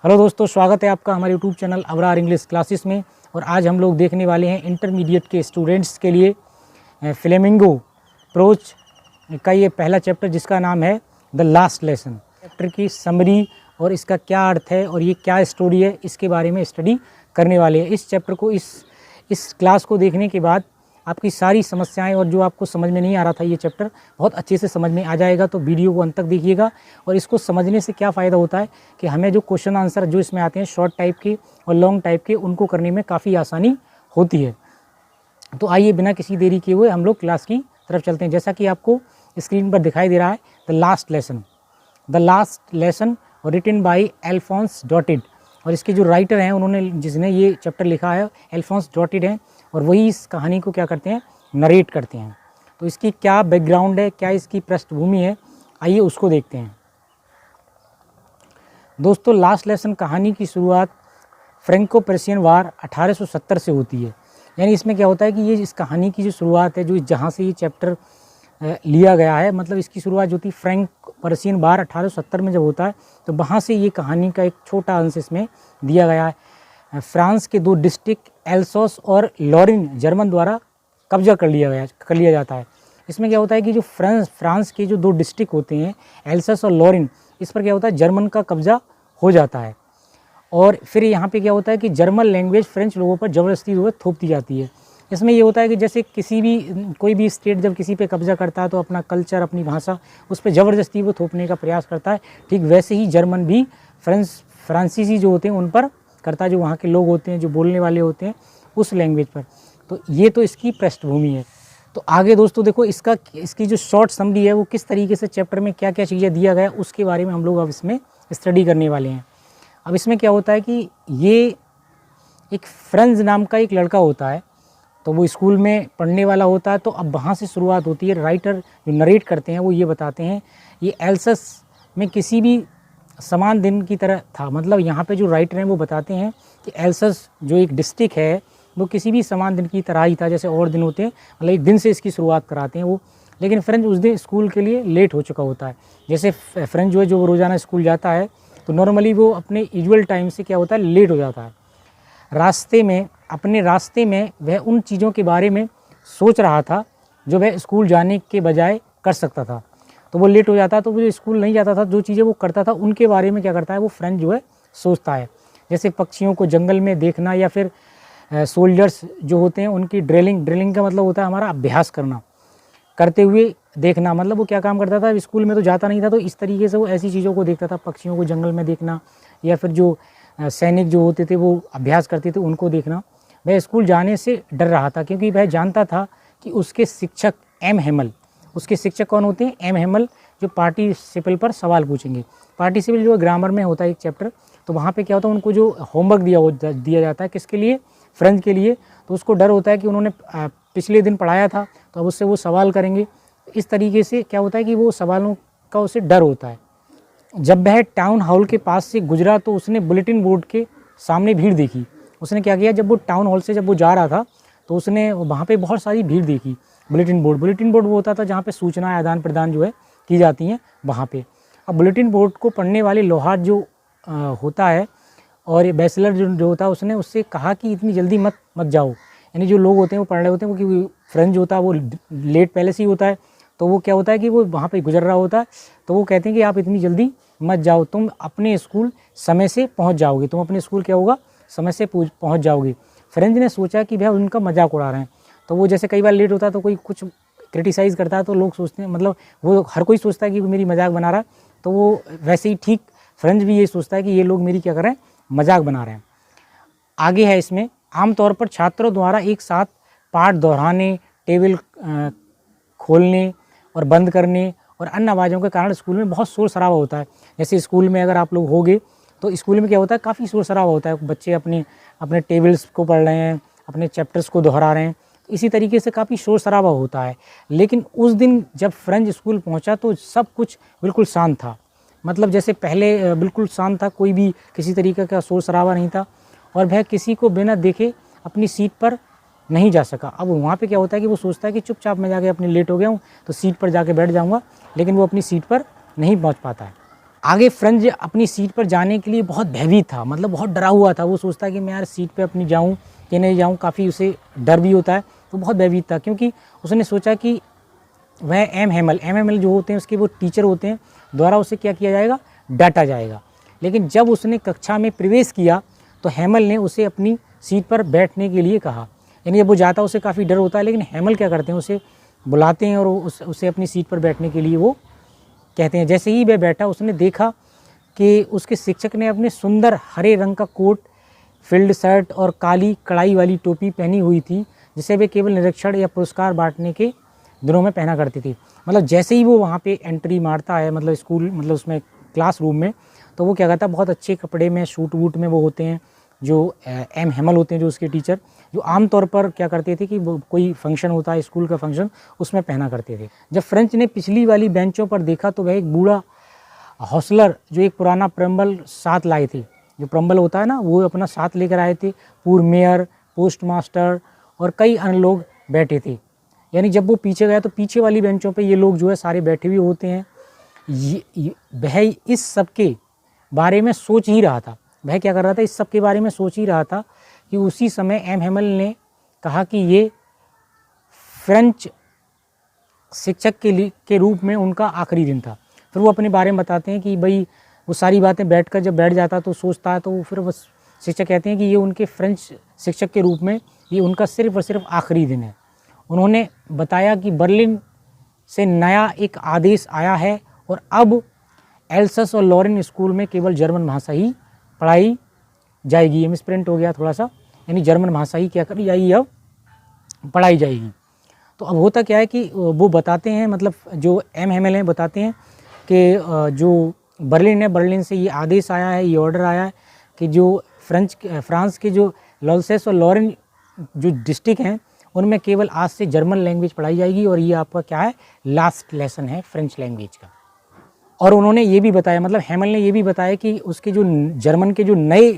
Hello दोस्तों, स्वागत है आपका हमारे YouTube channel Abrar English classes में। और आज हम लोग देखने वाले हैं इंटरमीडिएट के स्टूडेंट्स के लिए फ्लेमिंगो प्रोच का ये पहला चैप्टर, जिसका नाम है द लास्ट लेसन। चैप्टर की समरी और इसका क्या अर्थ है और ये क्या स्टोरी है, इसके बारे में स्टडी करने वाले हैं। इस चैप्टर को इस क्लास को देखने के बाद आपकी सारी समस्याएं और जो आपको समझ में नहीं आ रहा था, ये चैप्टर बहुत अच्छे से समझ में आ जाएगा। तो वीडियो को अंत तक देखिएगा। और इसको समझने से क्या फ़ायदा होता है कि हमें जो क्वेश्चन आंसर जो इसमें आते हैं शॉर्ट टाइप के और लॉन्ग टाइप के, उनको करने में काफ़ी आसानी होती है। तो आइए बिना किसी देरी किए हुए हम लोग क्लास की तरफ चलते हैं। जैसा कि आपको स्क्रीन पर दिखाई दे रहा है, द लास्ट लेसन और रिटन बाई एल्फोंस डॉटिड। और इसके जो राइटर हैं, उन्होंने जिसने ये चैप्टर लिखा है, एल्फोंस डॉटिड हैं, और वही इस कहानी को क्या करते हैं, नरेट करते हैं। तो इसकी क्या बैकग्राउंड है, क्या इसकी पृष्ठभूमि है, आइए उसको देखते हैं। दोस्तों, लास्ट लेसन कहानी की शुरुआत फ्रेंको पर्शियन वार 1870 से होती है। यानी इसमें क्या होता है कि ये इस कहानी की जो शुरुआत है, जो जहाँ से ये चैप्टर लिया गया है, मतलब इसकी शुरुआत जो थी फ्रैंक पर्शियन वार 1870 में जब होता है, तो वहाँ से ये कहानी का एक छोटा अंश इसमें दिया गया है। फ्रांस के दो डिस्ट्रिक्ट एल्सोस और लॉरिन जर्मन द्वारा कब्जा कर लिया जाता है। इसमें क्या होता है कि जो फ्रांस के जो दो डिस्ट्रिक्ट होते हैं, एल्सस और लॉरिन, इस पर क्या होता है, जर्मन का कब्जा हो जाता है। और फिर यहाँ पे क्या होता है कि जर्मन लैंग्वेज फ्रेंच लोगों पर ज़बरदस्ती थोप दी जाती है। इसमें ये होता है कि जैसे कोई भी स्टेट जब किसी पे कब्जा करता है, तो अपना कल्चर, अपनी भाषा उस पर ज़बरदस्ती वो थोपने का प्रयास करता है। ठीक वैसे ही जर्मन भी फ्रांसीसी जो होते हैं उन पर करता है, जो वहाँ के लोग होते हैं, जो बोलने वाले होते हैं उस लैंग्वेज पर। तो ये तो इसकी पृष्ठभूमि है। तो आगे दोस्तों देखो, इसकी जो शॉर्ट समरी है, वो किस तरीके से चैप्टर में क्या क्या चीज़ें दिया गया, उसके बारे में हम लोग अब इसमें स्टडी करने वाले हैं। अब इसमें क्या होता है कि ये एक फ्रेंज नाम का एक लड़का होता है, तो वो स्कूल में पढ़ने वाला होता है। तो अब वहाँ से शुरुआत होती है। राइटर जो नरेट करते हैं वो ये बताते हैं, ये एल्सस में किसी भी समान दिन की तरह था। मतलब यहाँ पे जो राइटर हैं वो बताते हैं कि एल्सस जो एक डिस्ट्रिक्ट है, वो किसी भी समान दिन की तरह ही था, जैसे और दिन होते हैं। मतलब एक दिन से इसकी शुरुआत कराते हैं वो। लेकिन फ्रेंच उस दिन स्कूल के लिए लेट हो चुका होता है। जैसे फ्रेंच जो है, जो रोज़ाना स्कूल जाता है, तो नॉर्मली वो अपने यूजुअल टाइम से क्या होता है, लेट हो जाता है। अपने रास्ते में वह उन चीज़ों के बारे में सोच रहा था जो वह स्कूल जाने के बजाय कर सकता था। तो वो लेट हो जाता, तो वो जो स्कूल नहीं जाता था, जो चीज़ें वो करता था उनके बारे में क्या करता है, वो फ्रेंच जो है सोचता है। जैसे पक्षियों को जंगल में देखना, या फिर सोल्जर्स जो होते हैं उनकी ड्रिलिंग का मतलब होता है हमारा अभ्यास करते हुए देखना। मतलब वो क्या काम करता था, स्कूल में तो जाता नहीं था, तो इस तरीके से वो ऐसी चीज़ों को देखता था, पक्षियों को जंगल में देखना, या फिर जो सैनिक जो होते थे वो अभ्यास करते थे उनको देखना। वह स्कूल जाने से डर रहा था, क्योंकि वह जानता था कि उसके शिक्षक एम हेमल, उसके शिक्षक कौन होते हैं, एम हेमल, जो पार्टिसिपल पर सवाल पूछेंगे। पार्टिसिपल जो ग्रामर में होता है एक चैप्टर, तो वहाँ पे क्या होता है, उनको जो होमवर्क दिया जाता है, किसके लिए, फ्रेंच के लिए। तो उसको डर होता है कि उन्होंने पिछले दिन पढ़ाया था, तो अब उससे वो सवाल करेंगे। इस तरीके से क्या होता है कि वो सवालों का उसे डर होता है। जब वह टाउन हॉल के पास से गुजरा, तो उसने बुलेटिन बोर्ड के सामने भीड़ देखी। उसने क्या किया, जब वो टाउन हॉल से जब वो जा रहा था, तो उसने वहाँ पे बहुत सारी भीड़ देखी। बुलेटिन बोर्ड वो होता था जहाँ पे सूचना आदान प्रदान जो है की जाती हैं, वहाँ पे। अब बुलेटिन बोर्ड को पढ़ने वाले लोहार जो होता है, और ये बैचलर जो होता है, उसने उससे कहा कि इतनी जल्दी मत जाओ। यानी जो लोग होते हैं वो पढ़ रहे होते हैं, क्योंकि फ्रेंच होता है वो लेट पहले से ही होता है। तो वो क्या होता है कि वो वहाँ पे गुजर रहा होता है, तो वो कहते हैं कि आप इतनी जल्दी मत जाओ, तुम अपने स्कूल समय से पहुँच जाओगे, तुम अपने स्कूल क्या होगा, समय से पहुँच जाओगे। फ्रेंच ने सोचा कि भैया उनका मजाक उड़ा रहे हैं। तो वो जैसे कई बार लेट होता है, तो कोई कुछ क्रिटिसाइज़ करता है, तो लोग सोचते हैं, मतलब वो हर कोई सोचता है कि वो मेरी मजाक बना रहा है। तो वो वैसे ही ठीक फ्रेंच भी ये सोचता है कि ये लोग मेरी क्या कर रहे हैं, मजाक बना रहे हैं। आगे है इसमें, आमतौर पर छात्रों द्वारा एक साथ पाठ दोहराने, टेबल खोलने और बंद करने और अन्य आवाज़ों के कारण स्कूल में बहुत शोर शराबा होता है। जैसे स्कूल में अगर आप लोग होगे, तो स्कूल में क्या होता है, काफ़ी शोर शराबा होता है। बच्चे अपने टेबल्स को पढ़ रहे हैं, अपने चैप्टर्स को दोहरा रहे हैं, इसी तरीके से काफ़ी शोर शराबा होता है। लेकिन उस दिन जब फ्रेंच स्कूल पहुंचा, तो सब कुछ बिल्कुल शांत था। मतलब जैसे पहले बिल्कुल शांत था, कोई भी किसी तरीके का शोर शराबा नहीं था, और वह किसी को बिना देखे अपनी सीट पर नहीं जा सका। अब वहाँ पे क्या होता है कि वो सोचता है कि चुपचाप मैं जाके अपने लेट हो गया हूँ, तो सीट पर जाके बैठ जाऊँगा, लेकिन वो अपनी सीट पर नहीं पहुँच पाता है। आगे फ्रेंच अपनी सीट पर जाने के लिए बहुत भयभीत था, मतलब बहुत डरा हुआ था। वो सोचता है कि मैं यार सीट पे अपनी जाऊँ कि नहीं जाऊँ, काफ़ी उसे डर भी होता है। तो बहुत भयभीत था क्योंकि उसने सोचा कि वह एम हैमल जो होते हैं उसके वो टीचर होते हैं, द्वारा उसे क्या किया जाएगा, डांटा जाएगा। लेकिन जब उसने कक्षा में प्रवेश किया तो हैमल ने उसे अपनी सीट पर बैठने के लिए कहा। यानी जब वो जाता है उसे काफ़ी डर होता है, लेकिन हैमल क्या करते हैं, उसे बुलाते हैं और उसे अपनी सीट पर बैठने के लिए वो कहते हैं। जैसे ही वह बैठा उसने देखा कि उसके शिक्षक ने अपने सुंदर हरे रंग का कोट, फील्ड शर्ट और काली कढ़ाई वाली टोपी पहनी हुई थी, जिसे वे केवल निरीक्षण या पुरस्कार बांटने के दिनों में पहना करती थी। मतलब जैसे ही वो वहाँ पे एंट्री मारता है, मतलब स्कूल, मतलब उसमें क्लासरूम में, तो वो क्या करता है, बहुत अच्छे कपड़े में, सूट वूट में वो होते हैं जो एम हैमल होते हैं, जो उसके टीचर, जो आमतौर पर क्या करते थे कि वो कोई फंक्शन होता है स्कूल का फंक्शन, उसमें पहना करते थे। जब फ्रेंच ने पिछली वाली बेंचों पर देखा तो वह एक बूढ़ा हॉस्टलर जो एक पुराना प्रम्बल साथ लाए थे, जो प्रम्बल होता है ना, वो अपना साथ लेकर आए थे। पूर्व मेयर, पोस्ट मास्टर और कई अन्य लोग बैठे थे। यानी जब वो पीछे गया तो पीछे वाली बेंचों पे ये लोग जो है सारे बैठे हुए होते हैं। वह इस सब के बारे में सोच ही रहा था। वह क्या कर रहा था, इस सब के बारे में सोच ही रहा था कि उसी समय एम हैमल ने कहा कि ये फ्रेंच शिक्षक के रूप में उनका आखिरी दिन था। फिर वो अपने बारे में बताते हैं कि भाई वो सारी बातें बैठकर जब बैठ जाता तो सोचता है, तो फिर वो शिक्षक कहते हैं कि ये उनके फ्रेंच शिक्षक के रूप में ये उनका सिर्फ और सिर्फ आखिरी दिन है। उन्होंने बताया कि बर्लिन से नया एक आदेश आया है और अब एल्सस और लॉरेन स्कूल में केवल जर्मन भाषा ही पढ़ाई जाएगी। ये मिसप्रिंट हो गया थोड़ा सा, यानी जर्मन भाषा ही क्या करी जाएगी, अब पढ़ाई जाएगी। तो अब होता क्या है कि वो बताते हैं, मतलब जो एम हैमल हैं बताते हैं कि जो बर्लिन है, बर्लिन से ये आदेश आया है, ये ऑर्डर आया है कि जो फ्रांस के जो लॉल्सेस और लॉरेन जो डिस्ट्रिक्ट हैं उनमें केवल आज से जर्मन लैंग्वेज पढ़ाई जाएगी और ये आपका क्या है, लास्ट लेसन है फ्रेंच लैंग्वेज का। और उन्होंने ये भी बताया, मतलब हैमल ने ये भी बताया कि उसके जो जर्मन के जो नए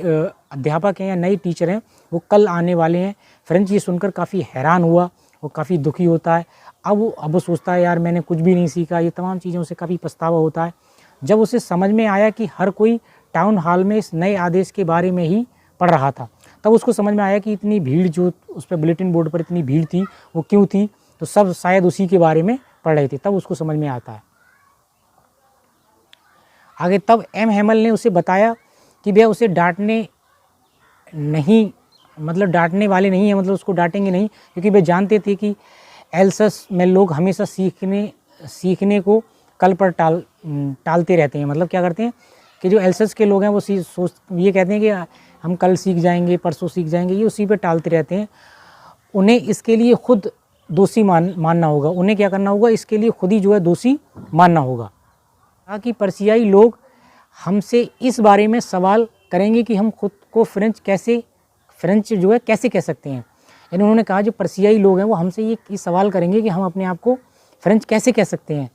अध्यापक हैं या नए टीचर हैं वो कल आने वाले हैं। फ्रेंच ये सुनकर काफ़ी हैरान हुआ, वो काफ़ी दुखी होता है। अब वो सोचता है यार मैंने कुछ भी नहीं सीखा, ये तमाम चीज़ों से काफ़ी पछतावा होता है। जब उसे समझ में आया कि हर कोई टाउन हॉल में इस नए आदेश के बारे में ही पढ़ रहा था, तब उसको समझ में आया कि इतनी भीड़ जो उस पर बुलेटिन बोर्ड पर इतनी भीड़ थी वो क्यों थी, तो सब शायद उसी के बारे में पढ़ रहे थे। तब उसको समझ में आता है आगे। तब एम हैमल ने उसे बताया कि भैया उसे डांटने नहीं, मतलब डांटने वाले नहीं है, मतलब उसको डांटेंगे नहीं, क्योंकि वे जानते थे कि एल्सस में लोग हमेशा सीखने को कल पर टालते रहते हैं। मतलब क्या करते हैं कि जो एल्सस के लोग हैं वो ये कहते हैं कि हम कल सीख जाएंगे, परसों सीख जाएंगे, ये उसी पे टालते रहते हैं। उन्हें इसके लिए खुद दोषी मानना होगा। उन्हें क्या करना होगा, इसके लिए खुद ही जो है दोषी मानना होगा। ताकि पर्शियाई लोग हमसे इस बारे में सवाल करेंगे कि हम खुद को फ्रेंच जो है कैसे कह सकते हैं। यानी उन्होंने कहा जो पर्शियाई लोग हैं वो हमसे ये सवाल करेंगे कि हम अपने आप को फ्रेंच कैसे कह सकते हैं।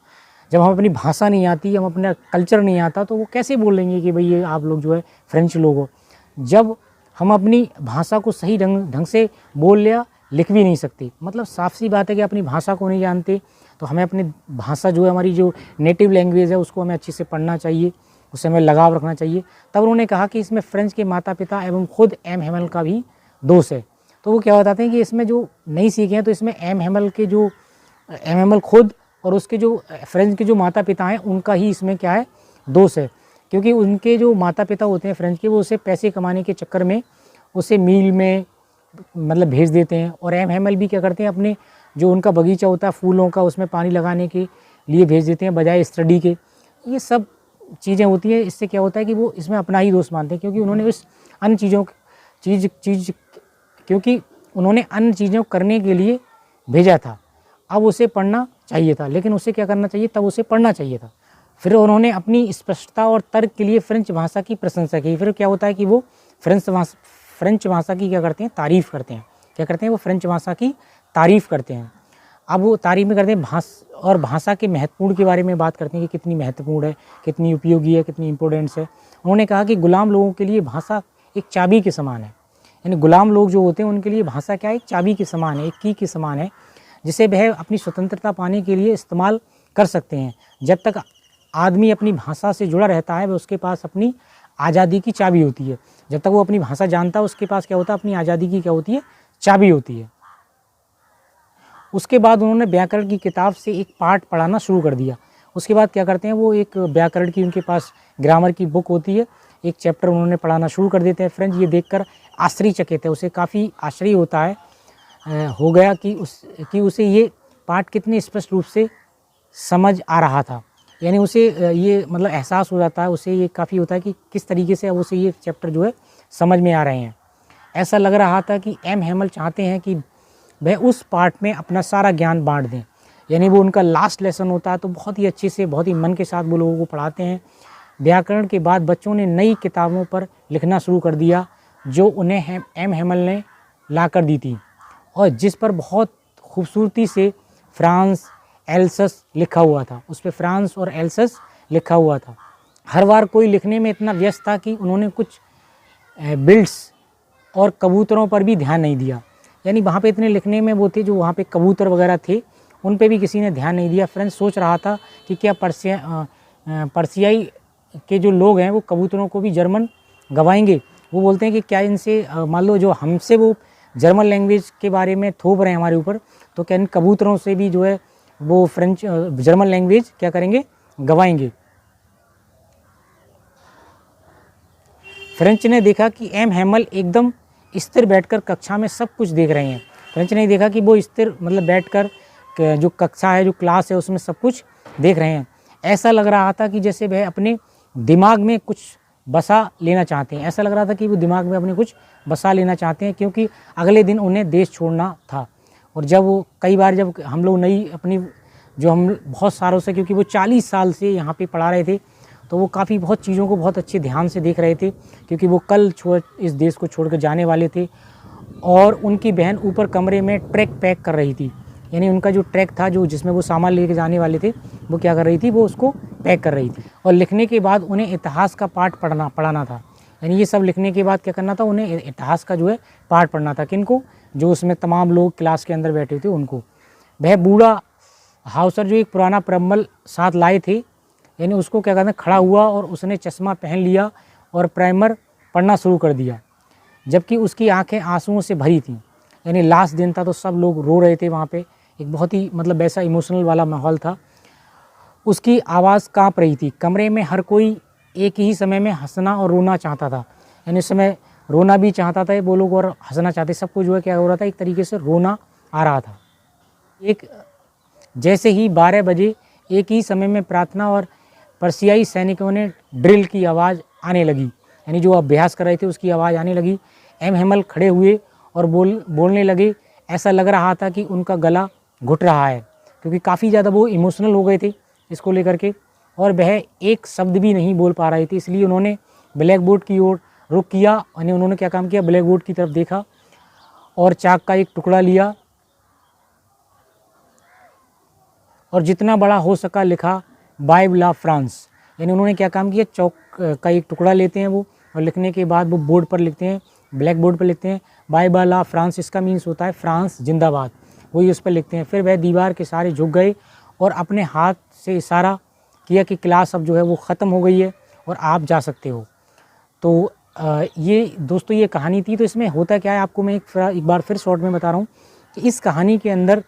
जब हम अपनी भाषा नहीं आती, हम अपना कल्चर नहीं आता, तो वो कैसे बोलेंगे कि भाई ये आप लोग जो है फ्रेंच लोग हो, जब हम अपनी भाषा को सही ढंग से बोल लिया लिख भी नहीं सकते। मतलब साफ सी बात है कि अपनी भाषा को नहीं जानते, तो हमें अपनी भाषा जो है, हमारी जो नेटिव लैंग्वेज है, उसको हमें अच्छे से पढ़ना चाहिए, उससे हमें लगाव रखना चाहिए। तब उन्होंने कहा कि इसमें फ्रेंच के माता पिता एवं खुद एम हैमल का भी दोष है। तो वो क्या बताते हैं कि इसमें जो नहीं सीखे हैं, तो इसमें एम हैमल खुद और उसके जो फ्रेंच के जो माता पिता हैं उनका ही इसमें क्या है, दोष है। क्योंकि उनके जो माता पिता होते हैं फ्रेंच के, वो उसे पैसे कमाने के चक्कर में उसे मील में मतलब भेज देते हैं, और एम हैमल भी क्या करते हैं, अपने जो उनका बगीचा होता है फूलों का, उसमें पानी लगाने के लिए भेज देते हैं बजाय स्टडी के। ये सब चीज़ें होती हैं। इससे क्या होता है कि वो इसमें अपना ही दोष मानते हैं, क्योंकि उन्होंने उस अन्य क्योंकि उन्होंने अन्य चीज़ों करने के लिए भेजा था। अब उसे पढ़ना चाहिए था, लेकिन उसे क्या करना चाहिए, तब उसे पढ़ना चाहिए था। फिर उन्होंने अपनी स्पष्टता और तर्क के लिए फ्रेंच भाषा की प्रशंसा की। फिर क्या होता है कि वो फ्रेंच भाषा की क्या करते हैं, तारीफ़ करते हैं। क्या करते हैं, वो फ्रेंच भाषा की तारीफ़ करते हैं। अब वो तारीफ़ में करते हैं भाषा के महत्वपूर्ण के बारे में बात करते हैं कि कितनी महत्वपूर्ण है, कितनी उपयोगी है, कितनी इंपॉर्टेंस है। उन्होंने कहा कि गुलाम लोगों के लिए भाषा एक चाबी के समान है। यानी गुलाम लोग जो होते हैं उनके लिए भाषा क्या है, एक चाबी के समान है, एक की के समान है, जिसे वह अपनी स्वतंत्रता पाने के लिए इस्तेमाल कर सकते हैं। जब तक आदमी अपनी भाषा से जुड़ा रहता है, वह उसके पास अपनी आज़ादी की चाबी होती है। जब तक वो अपनी भाषा जानता है, उसके पास क्या होता है, अपनी आज़ादी की क्या होती है, चाबी होती है। उसके बाद उन्होंने व्याकरण की किताब से एक पार्ट पढ़ाना शुरू कर दिया। उसके बाद क्या करते हैं, वो एक व्याकरण की उनके पास ग्रामर की बुक होती है, एक चैप्टर उन्होंने पढ़ाना शुरू कर देते हैं। फ्रेंड्स ये देखकर आश्चर्यचकित है, उसे काफ़ी आश्चर्य होता है हो गया कि उसे ये पाठ कितने स्पष्ट रूप से समझ आ रहा था। यानी उसे ये मतलब एहसास हो जाता है, उसे ये काफ़ी होता है कि किस तरीके से अब उसे ये चैप्टर जो है समझ में आ रहे हैं। ऐसा लग रहा था कि एम हैमल चाहते हैं कि वह उस पार्ट में अपना सारा ज्ञान बांट दें। यानी वो उनका लास्ट लेसन होता है, तो बहुत ही अच्छे से, बहुत ही मन के साथ वो लोगों को पढ़ाते हैं। व्याकरण के बाद बच्चों ने नई किताबों पर लिखना शुरू कर दिया, जो उन्हें एम हैमल ने ला कर दी थी, और जिस पर बहुत खूबसूरती से फ्रांस एल्सस लिखा हुआ था। उस पर फ्रांस और एल्सस लिखा हुआ था। हर बार कोई लिखने में इतना व्यस्त था कि उन्होंने कुछ बिल्ड्स और कबूतरों पर भी ध्यान नहीं दिया। यानी वहाँ पे इतने लिखने में वो थे, जो वहाँ पे कबूतर वगैरह थे, उन पे भी किसी ने ध्यान नहीं दिया। फ्रेंड्स सोच रहा था कि क्या पर्सियाई के जो लोग हैं वो कबूतरों को भी जर्मन गवाएंगे। वो बोलते हैं कि क्या इनसे मान लो जो हमसे वो जर्मन लैंग्वेज के बारे में थोप रहे हैं हमारे ऊपर, तो क्या इन कबूतरों से भी जो है वो जर्मन लैंग्वेज क्या करेंगे, गवाएंगे। फ्रेंच ने देखा कि एम हैमल एकदम स्थिर बैठकर कक्षा में सब कुछ देख रहे हैं। फ्रेंच ने देखा कि वो स्थिर मतलब बैठकर जो कक्षा है, जो क्लास है, उसमें सब कुछ देख रहे हैं। ऐसा लग रहा था कि जैसे वह अपने दिमाग में कुछ बसा लेना चाहते हैं। ऐसा लग रहा था कि वो दिमाग में अपने कुछ बसा लेना चाहते हैं, क्योंकि अगले दिन उन्हें देश छोड़ना था। और जब वो कई बार जब हम लोग नई अपनी जो हम बहुत सालों से, क्योंकि वो 40 साल से यहाँ पे पढ़ा रहे थे, तो वो काफ़ी बहुत चीज़ों को बहुत अच्छे ध्यान से देख रहे थे, क्योंकि वो कल इस देश को छोड़कर जाने वाले थे। और उनकी बहन ऊपर कमरे में ट्रैक पैक कर रही थी। यानी उनका जो ट्रैक था, जो जिसमें वो सामान लेके जाने वाले थे, वो क्या कर रही थी, वो उसको पैक कर रही थी। और लिखने के बाद उन्हें इतिहास का पाठ पढ़ाना था। यानी ये सब लिखने के बाद क्या करना था, उन्हें इतिहास का जो है पाठ पढ़ना था। किनको, जो उसमें तमाम लोग क्लास के अंदर बैठे थे उनको। वह बूढ़ा हाउसर जो एक पुराना प्रमल साथ लाए थे, यानी उसको क्या कहते हैं, खड़ा हुआ और उसने चश्मा पहन लिया और प्राइमर पढ़ना शुरू कर दिया, जबकि उसकी आंखें आंसुओं से भरी थीं। यानी लास्ट दिन था, तो सब लोग रो रहे थे वहाँ पे। एक बहुत ही मतलब वैसा इमोशनल वाला माहौल था। उसकी आवाज़ काँप रही थी। कमरे में हर कोई एक ही समय में हंसना और रोना चाहता था। यानी उस समय रोना भी चाहता था वो लोग और हंसना चाहते, सबको जो है क्या हो रहा था, एक तरीके से रोना आ रहा था। जैसे ही 12 बजे एक ही समय में प्रार्थना और पर्सियाई सैनिकों ने ड्रिल की आवाज़ आने लगी, यानी जो अभ्यास कर रहे थे उसकी आवाज़ आने लगी। एम हैमल खड़े हुए और बोलने लगे। ऐसा लग रहा था कि उनका गला घुट रहा है, क्योंकि काफ़ी ज़्यादा वो इमोशनल हो गए थे इसको लेकर के, और वह एक शब्द भी नहीं बोल पा रहे थे। इसलिए उन्होंने ब्लैक बोर्ड की ओर रुख किया। यानी उन्होंने क्या काम किया, ब्लैक बोर्ड की तरफ देखा और चाक का एक टुकड़ा लिया और जितना बड़ा हो सका लिखा बाइब ला फ्रांस। यानी उन्होंने क्या काम किया, चौक का एक टुकड़ा लेते हैं वो, और लिखने के बाद वो बोर्ड पर लिखते हैं, ब्लैक बोर्ड पर लिखते हैं बाइब ला फ्रांस। इसका मीन्स होता है फ्रांस जिंदाबाद, वही उस पर लिखते हैं। फिर वह दीवार के सारे झुक गए और अपने हाथ से इशारा किया कि क्लास अब जो है वो ख़त्म हो गई है और आप जा सकते हो। तो ये दोस्तों ये कहानी थी। तो इसमें होता क्या है, आपको मैं एक बार फिर शॉर्ट में बता रहा हूँ कि इस कहानी के अंदर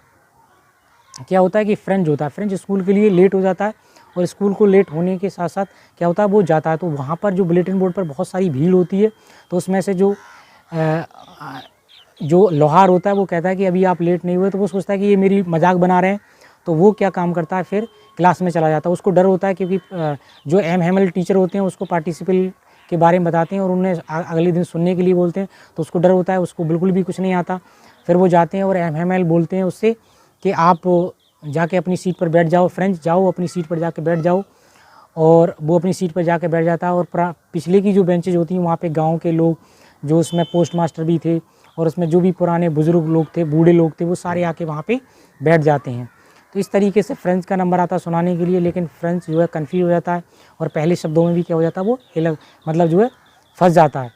क्या होता है कि फ्रेंच स्कूल के लिए लेट हो जाता है, और स्कूल को लेट होने के साथ साथ क्या होता है, वो जाता है। तो वहाँ पर जो बुलेटिन बोर्ड पर बहुत सारी भीड़ होती है, तो उसमें से जो लोहार होता है वो कहता है कि अभी आप लेट नहीं हुए, तो वो सोचता है कि ये मेरी मजाक बना रहे हैं। तो वो क्या काम करता है, फिर क्लास में चला जाता है। उसको डर होता है, क्योंकि जो एम हैमल टीचर होते हैं उसको पार्टिसिपल के बारे में बताते हैं और उन्हें अगले दिन सुनने के लिए बोलते हैं, तो उसको डर होता है, उसको बिल्कुल भी कुछ नहीं आता। फिर वो जाते हैं और एम हैमल बोलते हैं उससे कि आप जाके अपनी सीट पर बैठ जाओ, फ्रेंच जाओ अपनी सीट पर जाके बैठ जाओ। और वो अपनी सीट पर जाके बैठ जाता है, और पिछले की जो बेंचेज होती हैं वहाँ पे गांव के लोग, जो उसमें पोस्ट मास्टर भी थे और उसमें जो भी पुराने बुज़ुर्ग लोग थे, बूढ़े लोग थे, वो सारे आके वहाँ पे बैठ जाते हैं। तो इस तरीके से फ्रेंच का नंबर आता है सुनाने के लिए, लेकिन फ्रेंच जो है कन्फ्यूज हो जाता है और पहले शब्दों में भी क्या हो जाता है, वो मतलब जो है फंस जाता है।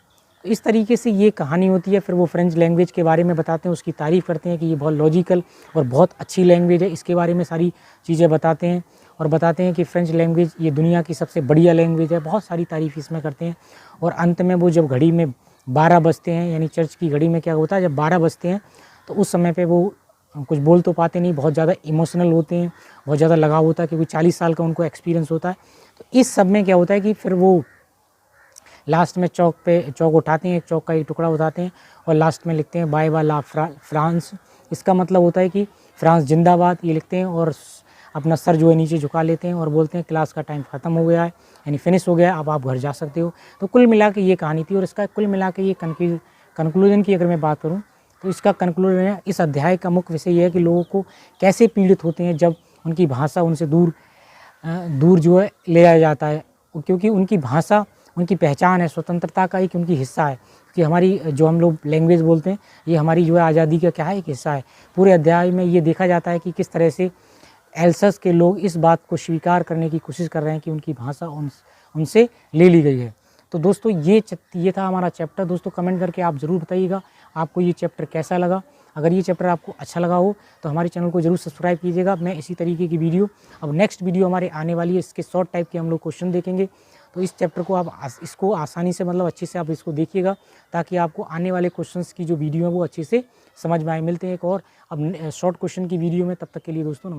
तो इस तरीके से ये कहानी होती है। फिर वो फ्रेंच लैंग्वेज के बारे में बताते हैं, उसकी तारीफ़ करते हैं कि ये बहुत लॉजिकल और बहुत अच्छी लैंग्वेज है, इसके बारे में सारी चीज़ें बताते हैं। और बताते हैं कि फ्रेंच लैंग्वेज ये दुनिया की सबसे बढ़िया लैंग्वेज है, बहुत सारी तारीफ़ इसमें करते हैं। और अंत में वो जब घड़ी में 12 बजते हैं, यानी चर्च की घड़ी में क्या होता है, जब 12 बजते हैं तो उस समय पे वो कुछ बोल तो पाते नहीं, बहुत ज़्यादा इमोशनल होते हैं, बहुत ज़्यादा लगाव होता है, क्योंकि 40 साल का उनको एक्सपीरियंस होता है। तो इस सब में क्या होता है कि फिर वो लास्ट में चौक उठाते हैं, एक चौक का एक टुकड़ा उठाते हैं और लास्ट में लिखते हैं बाय बाय ला फ्रांस। इसका मतलब होता है कि फ्रांस जिंदाबाद, ये लिखते हैं और अपना सर जो है नीचे झुका लेते हैं और बोलते हैं क्लास का टाइम ख़त्म हो गया है, यानी फिनिश हो गया है, अब आप घर जा सकते हो। तो कुल मिला के ये कहानी थी। और इसका कुल मिला के ये कंक्लूजन की अगर मैं बात करूँ तो इसका कंक्लूजन है, इस अध्याय का मुख्य विषय ये है कि लोगों को कैसे पीड़ित होते हैं जब उनकी भाषा उनसे दूर जो है ले आया जाता है, क्योंकि उनकी भाषा उनकी पहचान है, स्वतंत्रता का एक उनकी हिस्सा है। कि हमारी जो हम लोग लैंग्वेज बोलते हैं ये हमारी जो है आज़ादी का क्या है, एक हिस्सा है। पूरे अध्याय में ये देखा जाता है कि किस तरह से एल्सस के लोग इस बात को स्वीकार करने की कोशिश कर रहे हैं कि उनकी भाषा उनसे ले ली गई है। तो दोस्तों ये था हमारा चैप्टर। दोस्तों कमेंट करके आप ज़रूर बताइएगा आपको ये चैप्टर कैसा लगा। अगर ये चैप्टर आपको अच्छा लगा हो तो हमारे चैनल को जरूर सब्सक्राइब कीजिएगा। मैं इसी तरीके की वीडियो, अब नेक्स्ट वीडियो हमारे आने वाली है, इसके शॉर्ट टाइप के हम लोग क्वेश्चन देखेंगे। तो इस चैप्टर को आप इसको आसानी से, मतलब अच्छे से आप इसको देखिएगा, ताकि आपको आने वाले क्वेश्चंस की जो वीडियो है वो अच्छे से समझ में आए। मिलते हैं एक और अब शॉर्ट क्वेश्चन की वीडियो में, तब तक के लिए दोस्तों।